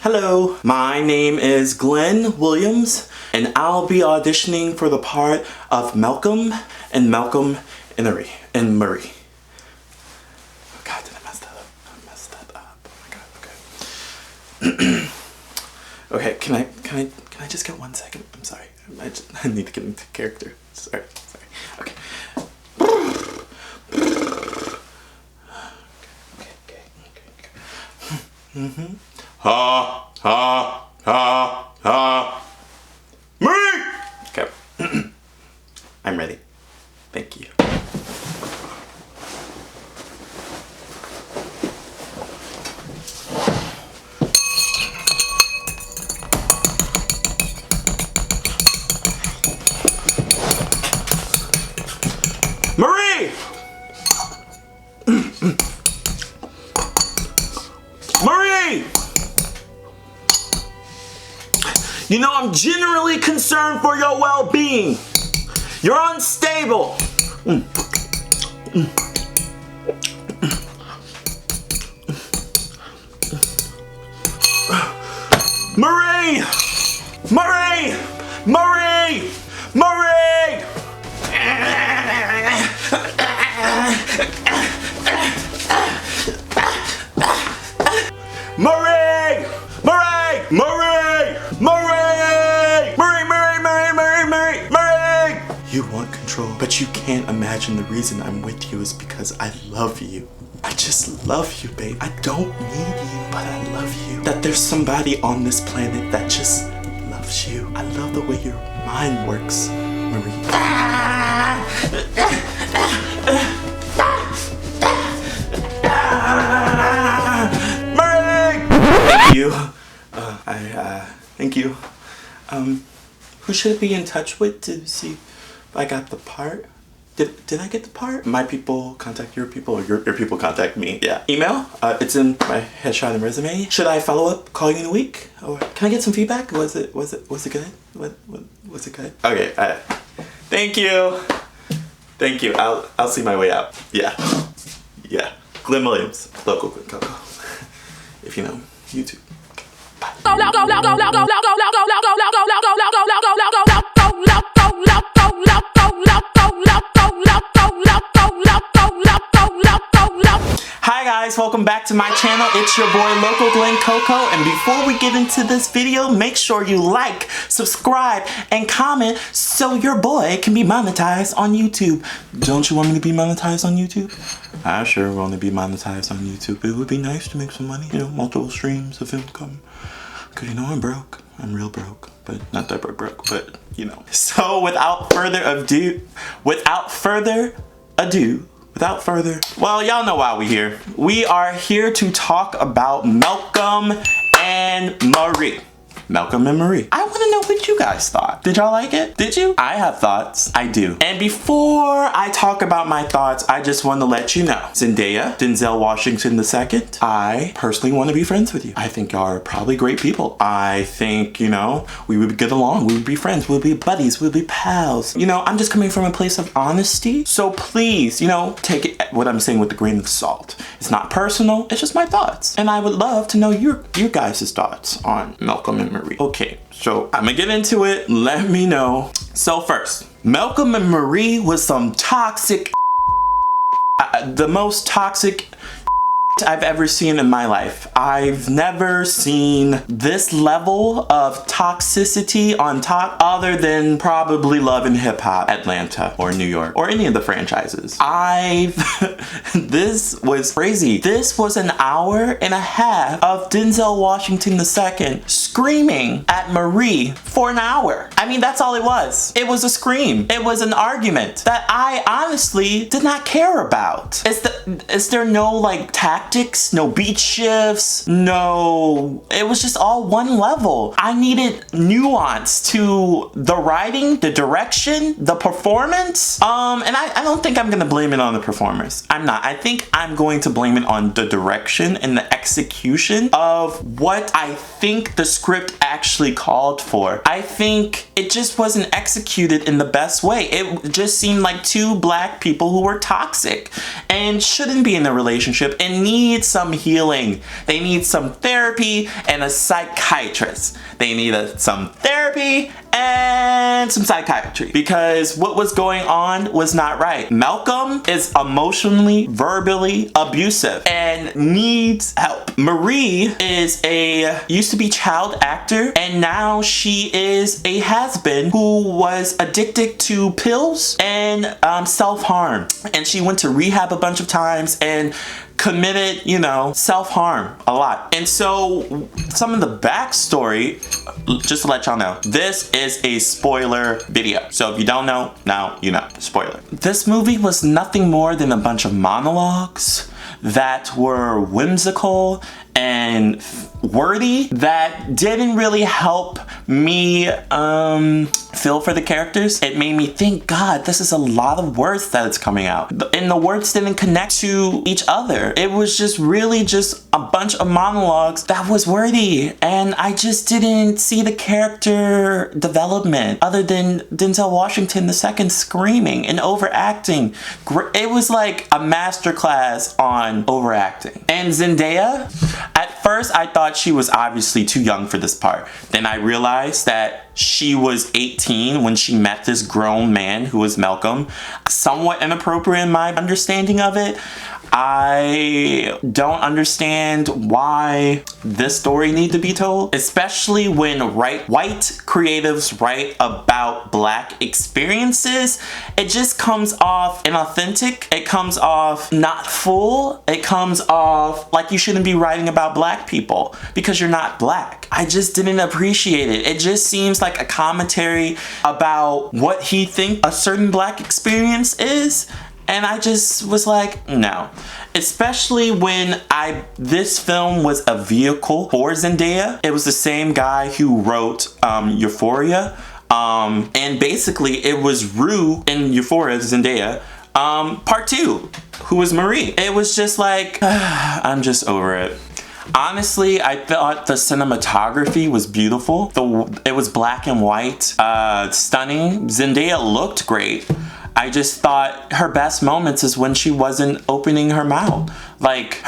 Hello, my name is Glenn Williams, and I'll be auditioning for the part of Malcolm and Marie. Oh God, did I mess that up? I messed that up. Oh my God. Okay. Okay. Can I just get 1 second? I'm sorry. I need to get into character. Sorry. Okay. Okay. Marie! Okay. I'm ready. Thank you. Marie! Marie! You know, I'm genuinely concerned for your well-being. You're unstable. Marie! Marie! Marie! Marie! Marie! Marie! Marie! Marie! You want control, but you can't imagine the reason I'm with you is because I love you. I just love you, babe. I don't need you, but I love you. That there's somebody on this planet that just loves you. I love the way your mind works, Marie. Thank you. Thank you. Who should I be in touch with to see if I got the part? Did I get the part? My people contact your people, or your people contact me? Yeah. Email? It's in my headshot and resume. Should I follow up, call you in a week? Or can I get some feedback? Was it good? Was it good? Okay, thank you. Thank you. I'll see my way out. Yeah. Glenn Williams, Locoglenncoco. If you know, YouTube. Bye. Hi guys, welcome back to my channel. It's your boy Locoglenncoco, and before we get into this video, make sure you like, subscribe, and comment so your boy can be monetized on YouTube. Don't you want me to be monetized on YouTube? I sure want to be monetized on YouTube. It would be nice to make some money, you know, multiple streams of income. Cause you know I'm broke. I'm real broke, but not that broke, but you know. So without further, well, y'all know why we're here. We are here to talk about Malcolm and Marie. Malcolm and Marie. I want to know what you guys thought. Did y'all like it? Did you? I have thoughts. I do. And before I talk about my thoughts, I just want to let you know. Zendaya, Denzel Washington II, I personally want to be friends with you. I think y'all are probably great people. I think, you know, we would get along. We would be friends. We would be buddies. We would be pals. You know, I'm just coming from a place of honesty. So please, you know, take it, what I'm saying with a grain of salt. It's not personal. It's just my thoughts. And I would love to know your guys' thoughts on Malcolm and Marie. Okay, so I'm gonna get into it. Let me know. So first, Malcolm and Marie was some toxic, the most toxic I've ever seen in my life. I've never seen this level of toxicity on top, other than probably Love and Hip Hop Atlanta or New York or any of the franchises. This was crazy. This was an hour and a half of Denzel Washington II screaming at Marie for an hour. I mean, that's all it was. It was a scream. It was an argument that I honestly did not care about. Is there no like tact haptics, no beat shifts, no, it was just all one level. I needed nuance to the writing, the direction, the performance. And I don't think I'm gonna blame it on the performers. I'm not. I think I'm going to blame it on the direction and the execution of what I think the script actually called for. I think it just wasn't executed in the best way. It just seemed like two black people who were toxic and shouldn't be in a relationship and need some healing. They need some therapy and a psychiatrist. They needed some therapy and some psychiatry because what was going on was not right. Malcolm is emotionally, verbally abusive and needs help. Marie is used to be child actor and now she is a has-been who was addicted to pills and self-harm. And she went to rehab a bunch of times and committed, you know, self-harm a lot. And so some of the backstory, just to let y'all know, this is a spoiler video. So if you don't know, now you know. Spoiler. This movie was nothing more than a bunch of monologues that were whimsical and wordy that didn't really help me feel for the characters. It made me think, God, this is a lot of words that it's coming out. And the words didn't connect to each other. It was just really just a bunch of monologues that was wordy. And I just didn't see the character development other than Denzel Washington II screaming and overacting. It was like a masterclass on overacting. And Zendaya, at first I thought she was obviously too young for this part. Then I realized that she was 18 when she met this grown man who was Malcolm. Somewhat inappropriate in my understanding of it. I don't understand why this story needs to be told, especially when white creatives write about black experiences. It just comes off inauthentic. It comes off not full. It comes off like you shouldn't be writing about black people because you're not black. I just didn't appreciate it. It just seems like a commentary about what he thinks a certain black experience is. And I just was like, no. Especially when this film was a vehicle for Zendaya. It was the same guy who wrote Euphoria. And basically it was Rue in Euphoria, Zendaya, part 2, who was Marie. It was just like, I'm just over it. Honestly, I thought the cinematography was beautiful. It was black and white, stunning. Zendaya looked great. I just thought her best moments is when she wasn't opening her mouth. Like,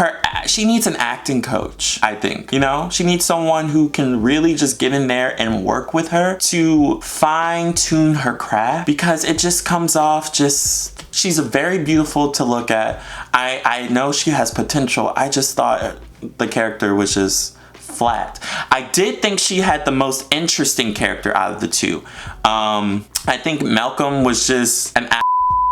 she needs an acting coach, I think, you know? She needs someone who can really just get in there and work with her to fine-tune her craft, because it just comes off she's very beautiful to look at. I know she has potential. I just thought the character was just flat. I did think she had the most interesting character out of the two. I think Malcolm was just an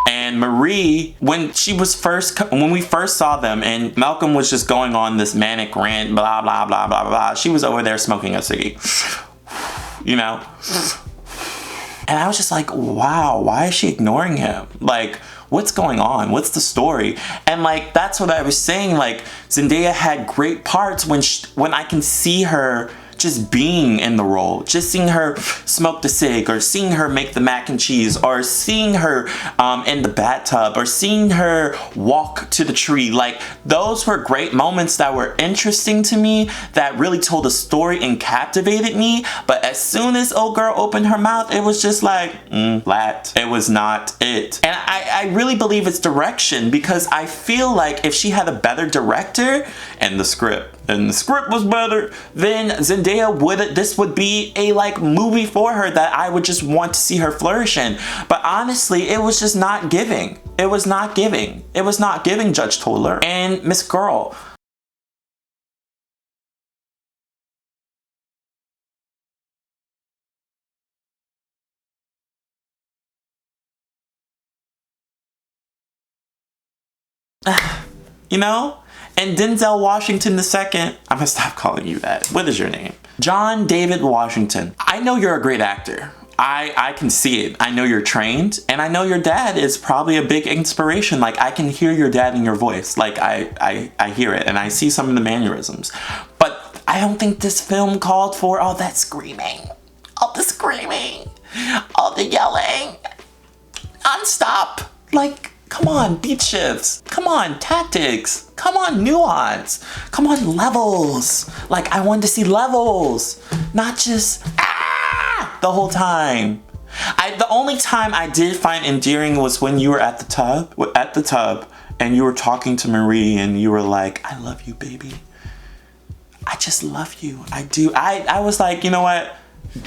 and Marie, when we first saw them and Malcolm was just going on this manic rant, blah, blah, blah, blah, blah, she was over there smoking a ciggy, you know? And I was just like, wow, why is she ignoring him? Like, what's going on? What's the story? And like, that's what I was saying. Like, Zendaya had great parts when I can see her just being in the role, just seeing her smoke the cig, or seeing her make the mac and cheese, or seeing her in the bathtub, or seeing her walk to the tree. Like, those were great moments that were interesting to me, that really told a story and captivated me. But as soon as old girl opened her mouth, it was just like, flat. It was not it. And I really believe it's direction, because I feel like if she had a better director and the script was better, then Zendaya this would be a like movie for her that I would just want to see her flourish in. But honestly, it was just not giving. It was not giving. It was not giving, Judge Toller and Miss Girl. You know? And Denzel Washington II, I'm gonna stop calling you that. What is your name? John David Washington. I know you're a great actor. I can see it. I know you're trained, and I know your dad is probably a big inspiration. Like, I can hear your dad in your voice. Like, I hear it, and I see some of the mannerisms. But I don't think this film called for all that screaming. All the screaming. All the yelling. Non-stop. Like, come on, beat shifts. Come on, tactics. Come on, nuance. Come on, levels. Like, I wanted to see levels. Not just, the whole time. The only time I did find endearing was when you were at the tub, and you were talking to Marie, and you were like, I love you, baby. I just love you. I do. I was like, you know what?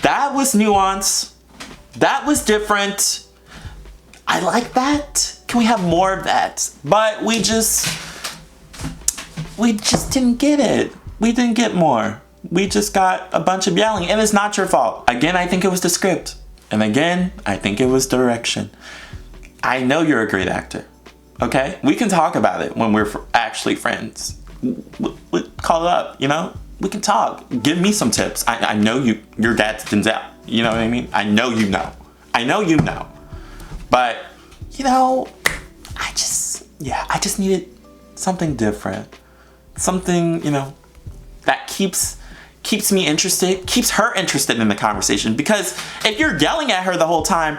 That was nuance. That was different. I like that. Can we have more of that? But we just didn't get it. We didn't get more. We just got a bunch of yelling, and it's not your fault. Again, I think it was the script. And again, I think it was direction. I know you're a great actor, okay? We can talk about it when we're actually friends. We call it up, you know? We can talk. Give me some tips. I know your dad's Denzel. You know what I mean? I know you know. I know you know. But, you know, I just needed something different. Something, you know, that keeps me interested, keeps her interested in the conversation. Because if you're yelling at her the whole time,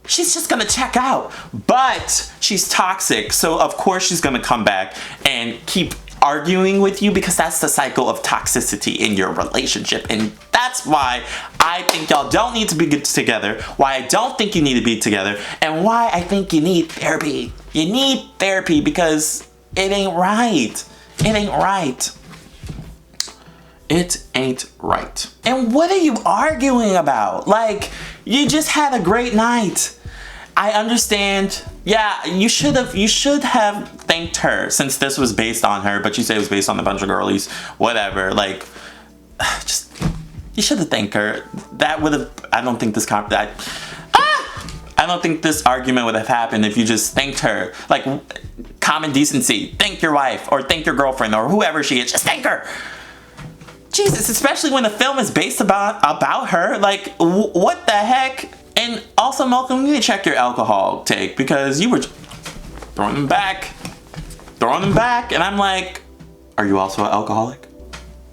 she's just gonna check out. But she's toxic, so of course she's gonna come back and keep arguing with you, because that's the cycle of toxicity in your relationship. And that's why I think y'all don't need to be together, why I don't think you need to be together, and why I think you need therapy. You need therapy because it ain't right. It ain't right. It ain't right. And what are you arguing about? Like, you just had a great night. I understand. Yeah, you should have thanked her, since this was based on her, but you say it was based on a bunch of girlies, whatever. Like, just, you should have thanked her. That would have, I don't think this argument would have happened if you just thanked her. Like, common decency. Thank your wife, or thank your girlfriend, or whoever she is. Just thank her. Jesus, especially when the film is based about her. Like, what the heck? And also, Malcolm, you need to check your alcohol take, because you were throwing them back. And I'm like, are you also an alcoholic?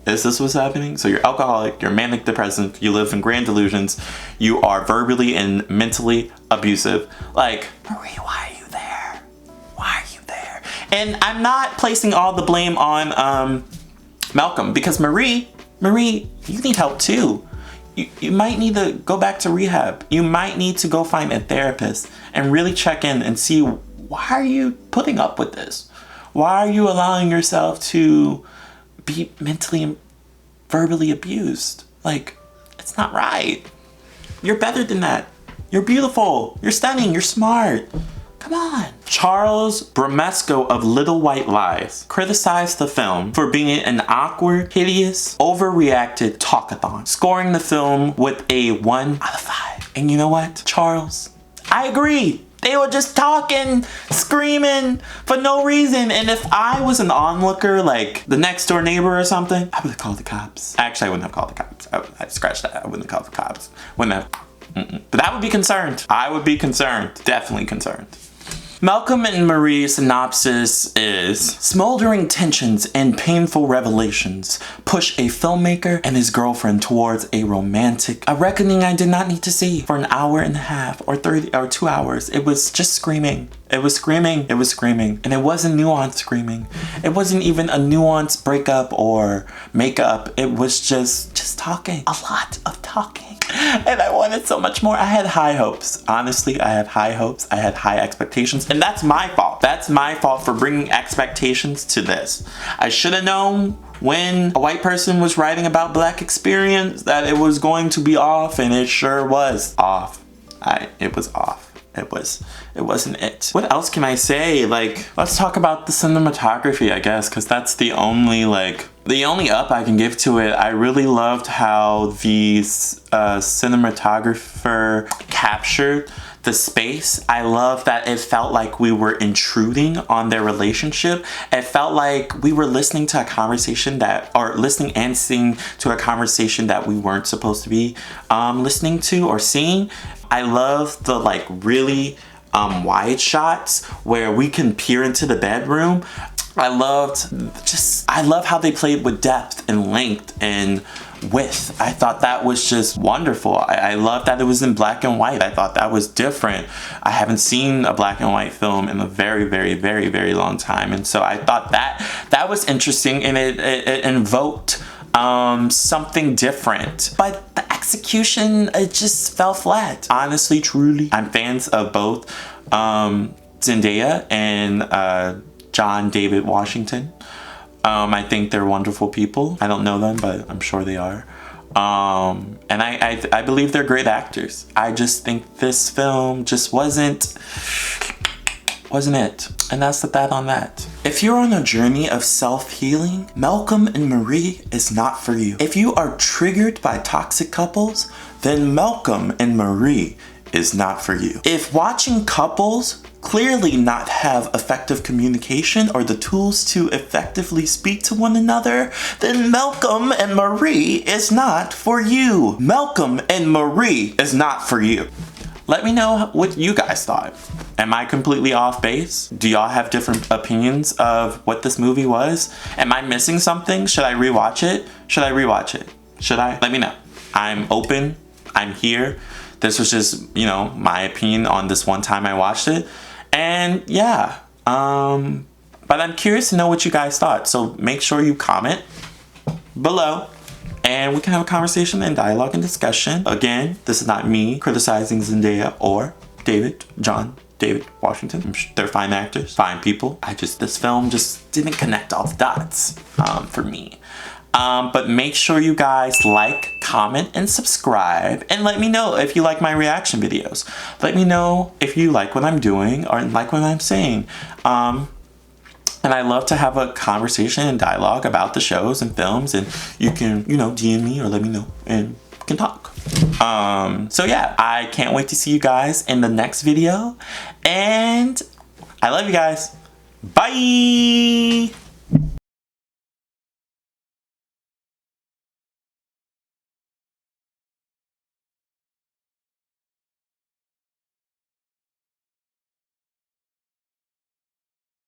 Is this what's happening? So you're alcoholic, you're manic depressive, you live in grand delusions, you are verbally and mentally abusive. Like, Marie, why are you there? Why are you there? And I'm not placing all the blame on Malcolm, because Marie, you need help too. You might need to go back to rehab. You might need to go find a therapist and really check in and see, why are you putting up with this? Why are you allowing yourself to be mentally and verbally abused? Like, it's not right. You're better than that. You're beautiful. You're stunning. You're smart. Come on. Charles Bramesco of Little White Lies criticized the film for being an awkward, hideous, overreacted talkathon, scoring the film with a 1 out of 5. And you know what, Charles? I agree. They were just talking, screaming for no reason. And if I was an onlooker, like the next door neighbor or something, I would have called the cops. Actually, I wouldn't have called the cops. I'd scratch that. I wouldn't have called the cops. Wouldn't have. But I would be concerned. I would be concerned. Definitely concerned. Malcolm and Marie's synopsis is: smoldering tensions and painful revelations push a filmmaker and his girlfriend towards a reckoning I did not need to see for an hour and a half or 2 hours. It was just screaming. It was screaming. It was screaming. And it wasn't nuanced screaming. It wasn't even a nuanced breakup or makeup. It was just talking. A lot of talking. And I wanted so much more. I had high hopes. Honestly, I had high hopes. I had high expectations. And that's my fault. That's my fault for bringing expectations to this. I should have known when a white person was writing about Black experience that it was going to be off, and it sure was off. It was off. It wasn't it. What else can I say? Like, let's talk about the cinematography, I guess, because that's the only, like, The only up I can give to it, I really loved how the cinematographer captured the space. I love that it felt like we were intruding on their relationship. It felt like we were listening to a conversation listening and seeing to a conversation that we weren't supposed to be listening to or seeing. I love the like really wide shots where we can peer into the bedroom. I love how they played with depth and length and width. I thought that was just wonderful. I love that it was in black and white. I thought that was different. I haven't seen a black and white film in a very, very, very, very long time. And so I thought that was interesting, and it invoked something different. But the execution, it just fell flat. Honestly, truly, I'm fans of both Zendaya and John David Washington. I think they're wonderful people. I don't know them, but I'm sure they are. And I believe they're great actors. I just think this film just wasn't it. And that's that on that. If you're on a journey of self-healing, Malcolm and Marie is not for you. If you are triggered by toxic couples, then Malcolm and Marie is not for you. If watching couples clearly not have effective communication or the tools to effectively speak to one another, then Malcolm and Marie is not for you. Malcolm and Marie is not for you. Let me know what you guys thought. Am I completely off base? Do y'all have different opinions of what this movie was? Am I missing something? Should I rewatch it? Should I rewatch it? Should I? Let me know. I'm open. I'm here. This was just, you know, my opinion on this one time I watched it. And yeah, but I'm curious to know what you guys thought. So make sure you comment below and we can have a conversation and dialogue and discussion. Again, this is not me criticizing Zendaya or John David Washington. They're fine actors, fine people. This film just didn't connect all the dots for me. But make sure you guys like, comment, and subscribe, and let me know if you like my reaction videos. Let me know if you like what I'm doing or like what I'm saying. And I love to have a conversation and dialogue about the shows and films, and you can, you know, DM me or let me know and we can talk. So yeah, I can't wait to see you guys in the next video, and I love you guys. Bye!